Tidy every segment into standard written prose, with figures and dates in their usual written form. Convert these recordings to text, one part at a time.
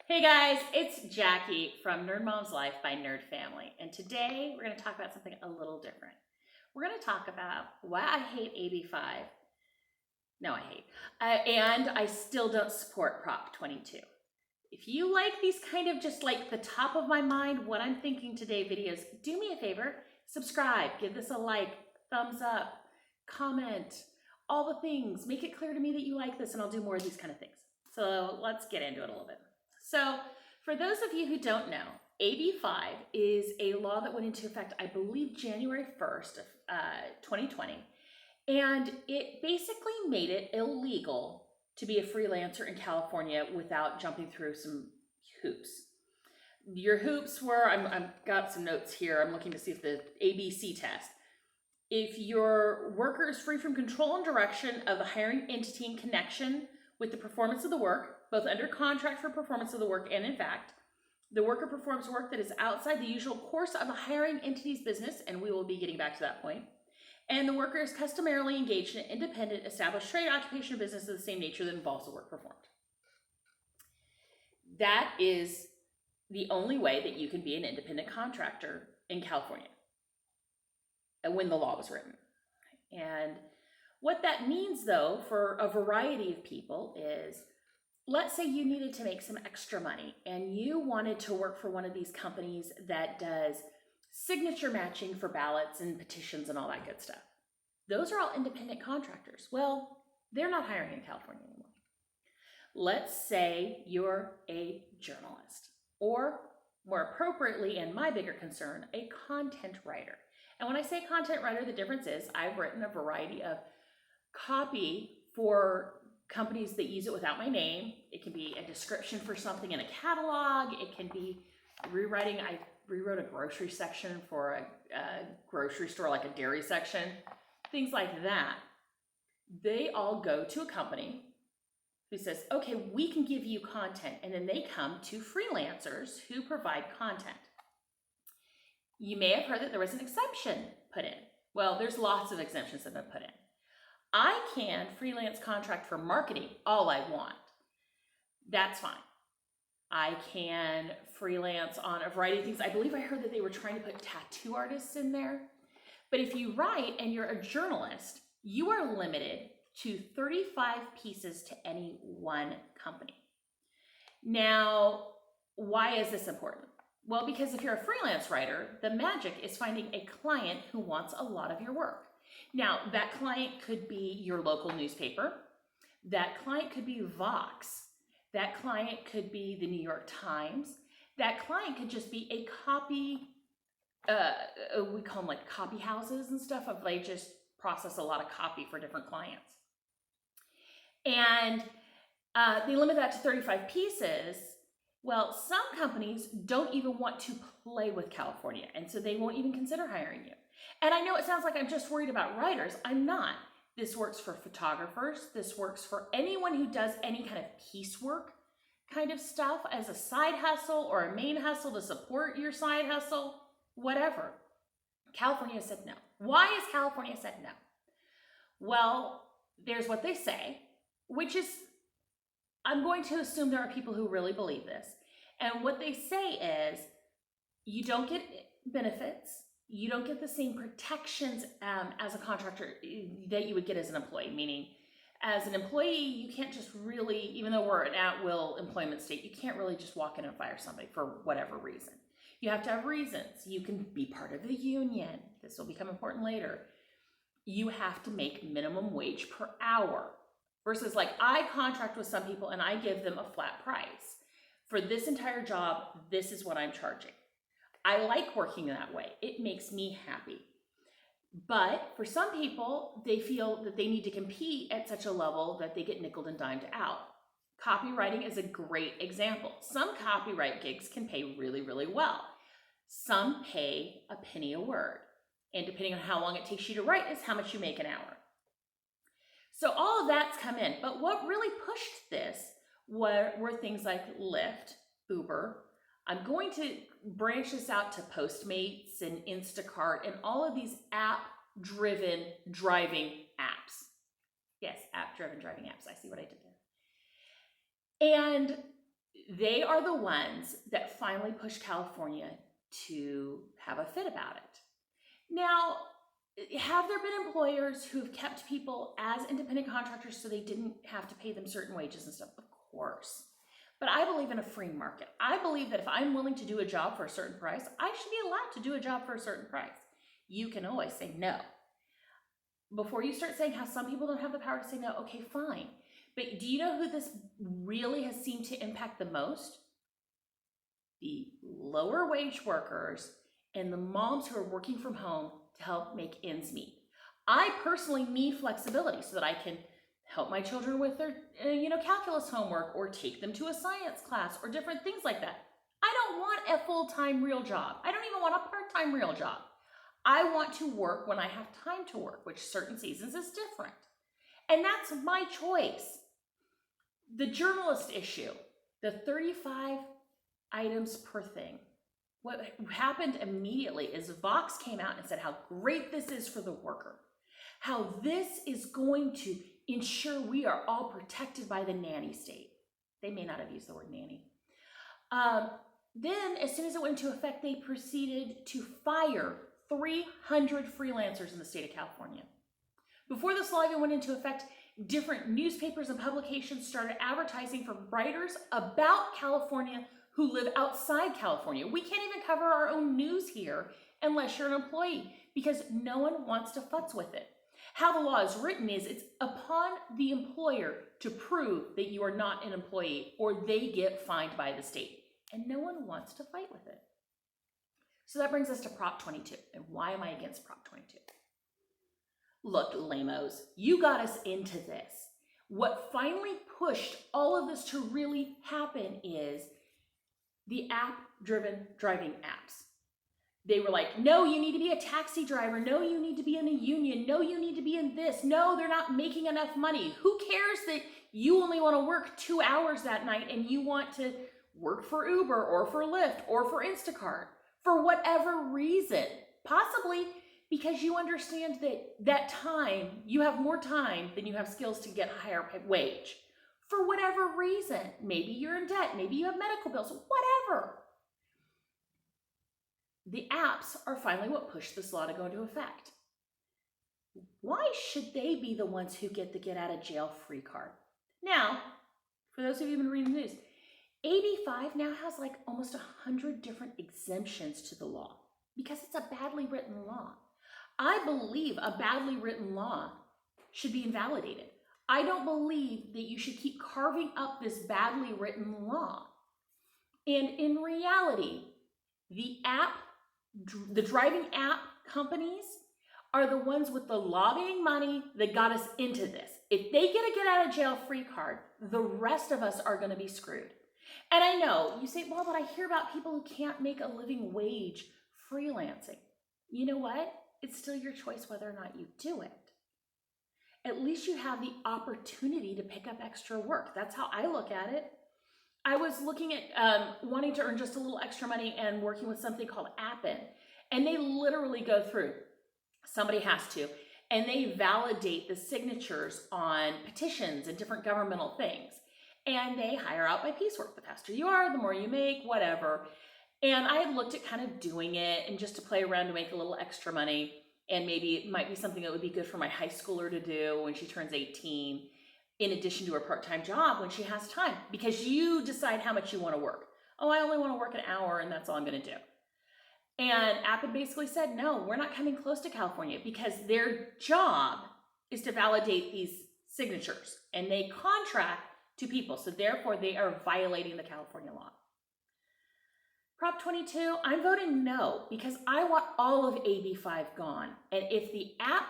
Hey guys, it's Jackie from NerdMom's Life by Nerd Family, and today we're going to talk about something a little different. We're going to talk about why I hate AB5. No, I hate. And I still don't support Prop 22. If you like these kind of just like the top of my mind, what I'm thinking today videos, do me a favor, subscribe, give this a like, thumbs up, comment, all the things. Make it clear to me that you like this and I'll do more of these kind of things. So let's get into it a little bit. So for those of you who don't know, AB5 is a law that went into effect, I believe, January 1st of 2020. And it basically made it illegal to be a freelancer in California without jumping through some hoops. Your hoops were, I've got some notes here. I'm looking to see if the ABC test. If your worker is free from control and direction of the hiring entity in connection with the performance of the work, both under contract for performance of the work and in fact, the worker performs work that is outside the usual course of the hiring entity's business, and we will be getting back to that point, and the worker is customarily engaged in an independent, established trade, occupation, or business of the same nature that involves the work performed. That is the only way that you can be an independent contractor in California when the law was written. And what that means, though, for a variety of people is, let's say you needed to make some extra money and you wanted to work for one of these companies that does signature matching for ballots and petitions and all that good stuff. Those are all independent contractors. Well, they're not hiring in California anymore. Let's say you're a journalist, or more appropriately, and my bigger concern, a content writer. And when I say content writer, the difference is I've written a variety of copy for companies that use it without my name. It can be a description for something in a catalog. It can be rewriting. I rewrote a grocery section for a grocery store, like a dairy section, things like that. They all go to a company who says, okay, we can give you content. And then they come to freelancers who provide content. You may have heard that there was an exemption put in. Well, there's lots of exemptions that have been put in. I can freelance contract for marketing all I want. That's fine. I can freelance on a variety of things. I believe I heard that they were trying to put tattoo artists in there. But if you write and you're a journalist, you are limited to 35 pieces to any one company. Now, why is this important? Well, because if you're a freelance writer, the magic is finding a client who wants a lot of your work. Now, that client could be your local newspaper. That client could be Vox. That client could be the New York Times. That client could just be a copy, we call them like copy houses and stuff, of they just process a lot of copy for different clients. And they limit that to 35 pieces. Well, some companies don't even want to play with California, and so they won't even consider hiring you. And I know it sounds like I'm just worried about writers. I'm not. This works for photographers. This works for anyone who does any kind of piecework kind of stuff as a side hustle or a main hustle to support your side hustle, whatever. California said no. Why has California said no? Well, there's what they say, which is, I'm going to assume there are people who really believe this. And what they say is, you don't get benefits. You don't get the same protections as a contractor that you would get as an employee, meaning as an employee, you can't just really, even though we're an at-will employment state, you can't really just walk in and fire somebody for whatever reason. You have to have reasons. You can be part of the union. This will become important later. You have to make minimum wage per hour versus like I contract with some people and I give them a flat price. For this entire job, this is what I'm charging. I like working that way. It makes me happy. But for some people, they feel that they need to compete at such a level that they get nickeled and dimed out. Copywriting is a great example. Some copyright gigs can pay really, really well. Some pay a penny a word. And depending on how long it takes you to write is how much you make an hour. So all of that's come in. But what really pushed this were things like Lyft, Uber. I'm going to branch this out to Postmates and Instacart and all of these app-driven driving apps. Yes, app-driven driving apps. I see what I did there. And They are the ones that finally pushed California to have a fit about it. Now, have there been employers who have kept people as independent contractors so they didn't have to pay them certain wages and stuff? Of course. But I believe in a free market. I believe that if I'm willing to do a job for a certain price, I should be allowed to do a job for a certain price. You can always say no. Before you start saying how some people don't have the power to say no, okay, fine. But do you know who this really has seemed to impact the most? The lower wage workers and the moms who are working from home to help make ends meet. I personally need flexibility so that I can help my children with their calculus homework or take them to a science class or different things like that. I don't want a full-time real job. I don't even want a part-time real job. I want to work when I have time to work, which certain seasons is different. And that's my choice. The journalist issue, the 35 items per thing. What happened immediately is Vox came out and said how great this is for the worker, how this is going to ensure we are all protected by the nanny state. They may not have used the word nanny. Then, as soon as it went into effect, they proceeded to fire 300 freelancers in the state of California. Before this law even went into effect, different newspapers and publications started advertising for writers about California who live outside California. We can't even cover our own news here unless you're an employee because no one wants to futz with it. How the law is written is it's upon the employer to prove that you are not an employee or they get fined by the state. And no one wants to fight with it. So that brings us to Prop 22. And why am I against Prop 22? Look, lamos, you got us into this. What finally pushed all of this to really happen is the app-driven driving apps. They were like, no, you need to be a taxi driver. No, you need to be in a union. No, you need to be in this. No, they're not making enough money. Who cares that you only want to work 2 hours that night and you want to work for Uber or for Lyft or for Instacart for whatever reason? Possibly because you understand that time, you have more time than you have skills to get a higher wage. For whatever reason, maybe you're in debt, maybe you have medical bills, whatever. The apps are finally what pushed this law to go into effect. Why should they be the ones who get the get out of jail free card? Now, for those of you who've been reading the news, AB 5 now has like almost 100 different exemptions to the law because it's a badly written law. I believe a badly written law should be invalidated. I don't believe that you should keep carving up this badly written law. And in reality, the driving app companies are the ones with the lobbying money that got us into this. If they get a get out of jail free card, the rest of us are going to be screwed. And I know you say, well, but I hear about people who can't make a living wage freelancing. You know what? It's still your choice whether or not you do it. At least you have the opportunity to pick up extra work. That's how I look at it. I was looking at wanting to earn just a little extra money and working with something called Appen. And they literally go through, somebody has to, and they validate the signatures on petitions and different governmental things. And they hire out by piecework. The faster you are, the more you make, whatever. And I had looked at kind of doing it and just to play around to make a little extra money. And maybe it might be something that would be good for my high schooler to do when she turns 18, in addition to her part-time job when she has time, because you decide how much you want to work. Oh, I only want to work an hour and that's all I'm going to do. And Appen basically said, no, we're not coming close to California because their job is to validate these signatures and they contract to people. So therefore they are violating the California law. Prop 22, I'm voting no because I want all of AB 5 gone. And if the app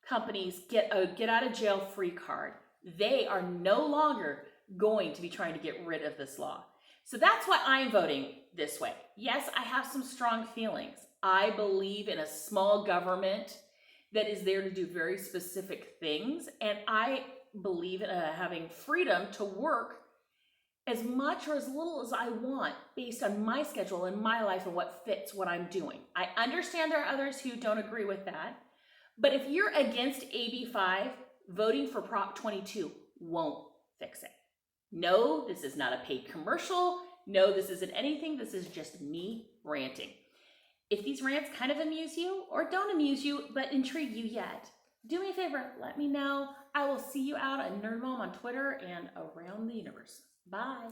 companies get a get out of jail free card, they are no longer going to be trying to get rid of this law. So that's why I'm voting this way. Yes, I have some strong feelings. I believe in a small government that is there to do very specific things. And I believe in having freedom to work as much or as little as I want based on my schedule and my life and what fits what I'm doing. I understand there are others who don't agree with that. But if you're against AB 5, voting for Prop 22 won't fix it. No, this is not a paid commercial. No, this isn't anything. This is just me ranting. If these rants kind of amuse you or don't amuse you but intrigue you yet, do me a favor, let me know. I will see you out at NerdMom on Twitter and around the universe. Bye.